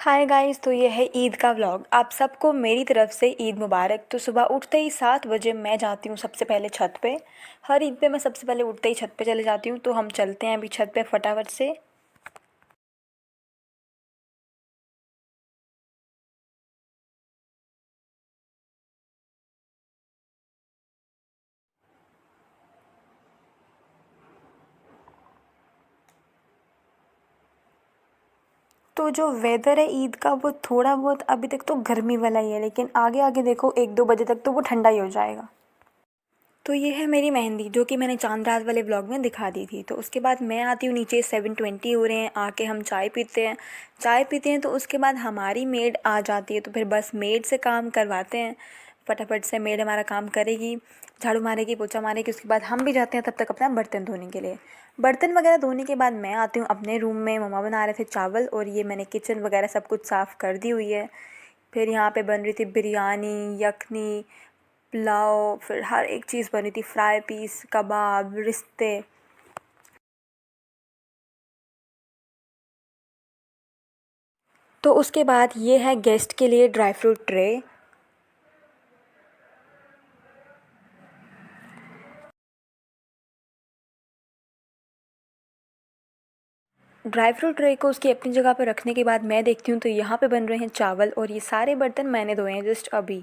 Hi guys, तो ये है ईद का व्लॉग। आप सबको मेरी तरफ से ईद मुबारक। तो सुबह उठते ही 7 बजे मैं जाती हूँ सबसे पहले छत पे। हर ईद पे मैं सबसे पहले उठते ही छत पे चले जाती हूँ। तो हम चलते हैं अभी छत पे फटाफट से। तो जो वेदर है ईद का वो थोड़ा बहुत अभी तक तो गर्मी वाला ही है, लेकिन आगे आगे देखो 1-2 बजे तक तो वो ठंडा ही हो जाएगा। तो ये है मेरी मेहंदी जो कि मैंने चांद रात वाले व्लॉग में दिखा दी थी। तो उसके बाद मैं आती हूँ नीचे, 7:20 हो रहे हैं। आके हम चाय पीते हैं तो उसके बाद हमारी मेड आ जाती है। तो फिर बस मेड से काम करवाते हैं। फटाफट से मेड हमारा काम करेगी, झाड़ू मारेगी, पोछा मारेगी। उसके बाद हम भी जाते हैं तब तक अपना बर्तन धोने के लिए। बर्तन वगैरह धोने के बाद मैं आती हूँ अपने रूम में। मम्मा बना रहे थे चावल और ये मैंने किचन वगैरह सब कुछ साफ़ कर दी हुई है। फिर यहाँ पे बन रही थी बिरयानी, यखनी, पुलाव, फिर हर एक चीज़ बनी थी, फ्राई पीस, कबाब, रिश्ते। तो उसके बाद ये है गेस्ट के लिए dry fruit tray. Dry fruit tray को उसकी अपनी जगह पर रखने के बाद मैं देखती हूँ तो यहाँ पे बन रहे हैं चावल और ये सारे बर्तन मैंने धोए हैं जस्ट अभी।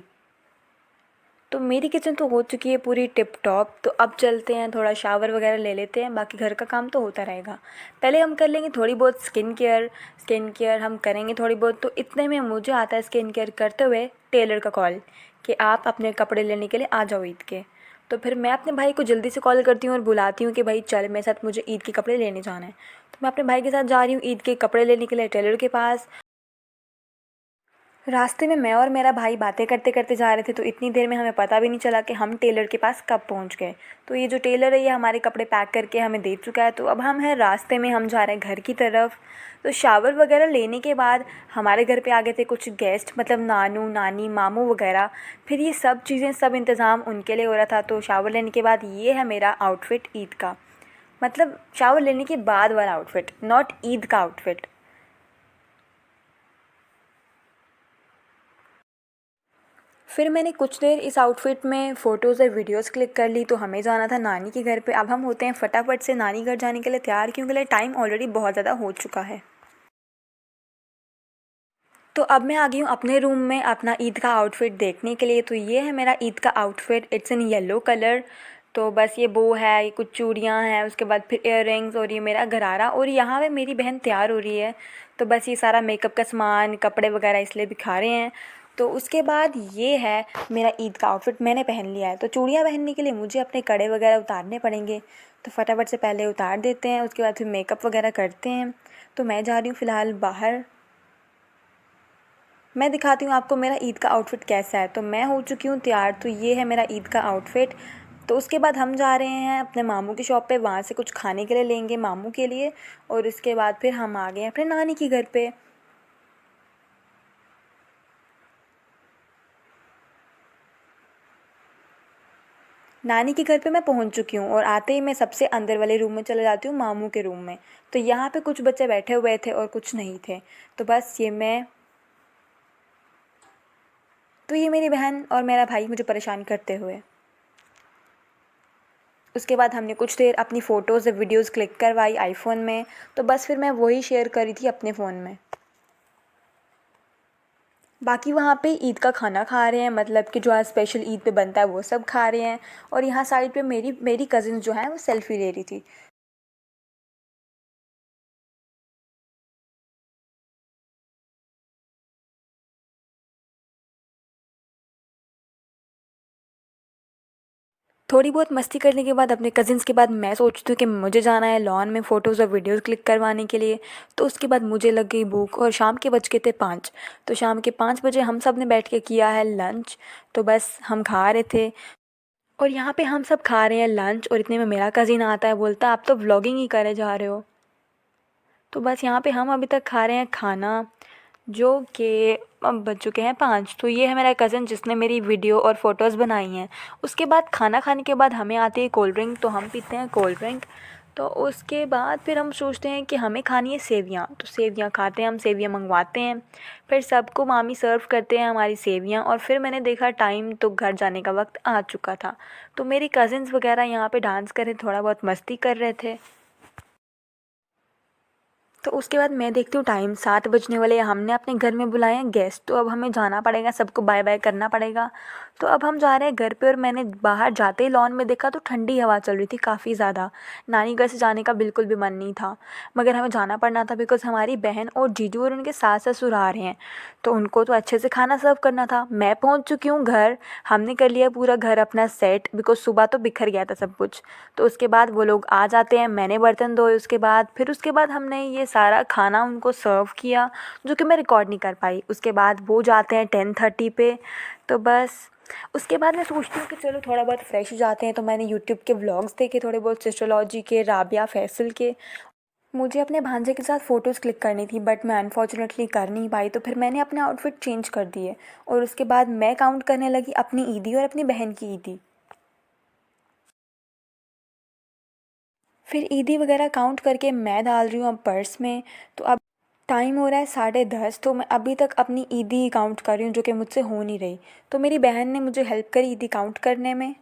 तो मेरी किचन तो हो चुकी है पूरी टिप टॉप। तो अब चलते हैं, थोड़ा शावर वगैरह ले लेते हैं, बाकी घर का काम तो होता रहेगा। पहले हम कर लेंगे थोड़ी बहुत स्किन केयर हम करेंगे थोड़ी बहुत। तो इतने में मुझे आता है स्किन केयर करते हुए टेलर का कॉल कि आप अपने कपड़े लेने के लिए आ जाओ ईद के। तो फिर मैं अपने भाई को जल्दी से कॉल करती हूँ और बुलाती हूँ कि भाई चल मेरे साथ, मुझे ईद के कपड़े लेने जाना है। तो मैं अपने भाई के साथ जा रही हूँ ईद के कपड़े लेने के लिए टेलर के पास। रास्ते में मैं और मेरा भाई बातें करते करते जा रहे थे तो इतनी देर में हमें पता भी नहीं चला कि हम टेलर के पास कब पहुंच गए। तो ये जो टेलर है ये हमारे कपड़े पैक करके हमें दे चुका है। तो अब हम हैं रास्ते में, हम जा रहे हैं घर की तरफ। तो शावर वगैरह लेने के बाद हमारे घर पे आ गए थे कुछ गेस्ट, मतलब नानू नानी मामू वगैरह। फिर ये सब चीज़ें, सब इंतज़ाम उनके लिए हो रहा था। तो शावर लेने के बाद ये है मेरा आउटफिट ईद का, मतलब शावर लेने के बाद वाला आउटफिट, नॉट ईद का आउटफिट। फिर मैंने कुछ देर इस आउटफिट में फ़ोटोज़ और वीडियोस क्लिक कर ली। तो हमें जाना था नानी के घर पे। अब हम होते हैं फटाफट से नानी घर जाने के लिए तैयार, क्योंकि टाइम ऑलरेडी बहुत ज़्यादा हो चुका है। तो अब मैं आ गई हूँ अपने रूम में अपना ईद का आउटफिट देखने के लिए। तो ये है मेरा ईद का outfit, it's in yellow colour. तो बस ये बो है, ये कुछ चूड़ियाँ हैं, उसके बाद फिर इयररिंग्स और ये मेरा गरारा। और यहाँ पे मेरी बहन तैयार हो रही है। तो बस ये सारा मेकअप का सामान, कपड़े वगैरह इसलिए दिखा रहे हैं। तो उसके बाद ये है मेरा ईद का आउटफिट, मैंने पहन लिया है। तो चूड़ियाँ पहनने के लिए मुझे अपने कड़े वगैरह उतारने पड़ेंगे। तो फटाफट से पहले उतार देते हैं, उसके बाद फिर मेकअप वगैरह करते हैं। तो मैं जा रही हूँ फ़िलहाल बाहर। मैं दिखाती हूँ आपको मेरा ईद का आउटफिट कैसा है। तो मैं हो चुकी हूँ तैयार। तो ये है मेरा ईद का आउटफिट। तो उसके बाद हम जा रहे हैं अपने मामू की शॉप पे, वहाँ से कुछ खाने के लिए लेंगे मामू के लिए। और उसके बाद फिर हम आ गए हैं अपने नानी के घर पे। नानी के घर पे मैं पहुँच चुकी हूँ और आते ही मैं सबसे अंदर वाले रूम में चले जाती हूँ, मामू के रूम में। तो यहाँ पे कुछ बच्चे बैठे हुए थे और कुछ नहीं थे। तो बस ये मेरी बहन और मेरा भाई मुझे परेशान करते हुए। उसके बाद हमने कुछ देर अपनी फ़ोटोज़ और वीडियोज़ क्लिक करवाई आईफ़ोन में। तो बस फिर मैं वही शेयर करी थी अपने फ़ोन में। बाकी वहाँ पे ईद का खाना खा रहे हैं, मतलब कि जो आज स्पेशल ईद पे बनता है वो सब खा रहे हैं। और यहाँ साइड पे मेरी मेरी कज़िन जो है वो सेल्फ़ी ले रही थी। थोड़ी बहुत मस्ती करने के बाद अपने कज़िन्स के बाद मैं सोचती हूँ कि मुझे जाना है लॉन में फ़ोटोज़ और वीडियोज़ क्लिक करवाने के लिए। तो उसके बाद मुझे लग गई भूख और शाम के बज गए थे 5। तो शाम के 5 बजे हम सब ने बैठ के किया है लंच। तो बस हम खा रहे थे और यहाँ पे हम सब खा रहे हैं लंच। और इतने में मेरा कज़िन आता है, बोलता है आप तो व्लॉगिंग ही करे जा रहे हो। तो बस यहाँ पे हम अभी तक खा रहे हैं खाना, जो कि अब बज चुके हैं 5। तो ये है मेरा कज़न जिसने मेरी वीडियो और फ़ोटोज़ बनाई हैं। उसके बाद खाना खाने के बाद हमें आती है कोल्ड ड्रिंक, तो हम पीते हैं कोल्ड ड्रिंक। तो उसके बाद फिर हम सोचते हैं कि हमें खानी है सेवियाँ, तो सेवियाँ खाते हैं, हम सेवियाँ मंगवाते हैं। फिर सबको मामी सर्व करते हैं हमारी सेवियाँ, और फिर मैंने देखा टाइम तो घर जाने का वक्त आ चुका था। तो मेरी कज़िन्स वगैरह यहाँ पे डांस कर रहे, थोड़ा बहुत मस्ती कर रहे थे। तो उसके बाद मैं देखती हूँ टाइम 7 बजने वाले हैं, हमने अपने घर में बुलाए हैं गेस्ट, तो अब हमें जाना पड़ेगा, सबको बाय बाय करना पड़ेगा। तो अब हम जा रहे हैं घर पे, और मैंने बाहर जाते ही लॉन में देखा तो ठंडी हवा चल रही थी काफ़ी ज़्यादा। नानी घर से जाने का बिल्कुल भी मन नहीं था, मगर हमें जाना पड़ना था बिकॉज़ हमारी बहन और जीजू और उनके सास ससुर आ रहे हैं, तो उनको तो अच्छे से खाना सर्व करना था। मैं पहुँच चुकी हूँ घर, हमने कर लिया पूरा घर अपना सेट, बिकॉज़ सुबह तो बिखर गया था सब कुछ। तो उसके बाद वो लोग आ जाते हैं, मैंने बर्तन धोए, उसके बाद फिर उसके बाद हमने ये सारा खाना उनको सर्व किया, जो कि मैं रिकॉर्ड नहीं कर पाई। उसके बाद वो जाते हैं 10:30 पे। तो बस उसके बाद मैं सोचती हूँ कि चलो थोड़ा बहुत फ्रेश हो जाते हैं, तो मैंने यूट्यूब के व्लॉग्स देखे थोड़े बहुत, सिस्टोलॉजी के, राबिया फैसल के। मुझे अपने भांजे के साथ फ़ोटोज़ क्लिक करनी थी, बट मैं अनफॉर्चुनेटली कर नहीं पाई, तो फिर मैंने अपने आउटफिट चेंज कर दिए, और उसके बाद मैं काउंट करने लगी अपनी ईदी और अपनी बहन की ईदी। फिर ईदी वगैरह काउंट करके मैं डाल रही हूँ अब पर्स में। तो अब टाइम हो रहा है 10:30, तो मैं अभी तक अपनी ईदी काउंट कर रही हूँ, जो कि मुझसे हो नहीं रही। तो मेरी बहन ने मुझे हेल्प करी ईदी काउंट करने में।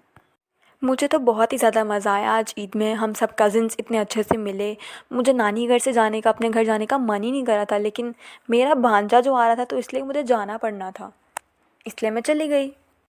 मुझे तो बहुत ही ज़्यादा मज़ा आया आज ईद में, हम सब कज़िन्स इतने अच्छे से मिले। मुझे नानी घर से जाने का, अपने घर जाने का मन ही नहीं कर रहा था, लेकिन मेरा भांजा जो आ रहा था तो इसलिए मुझे जाना पड़ना था, इसलिए मैं चली गई।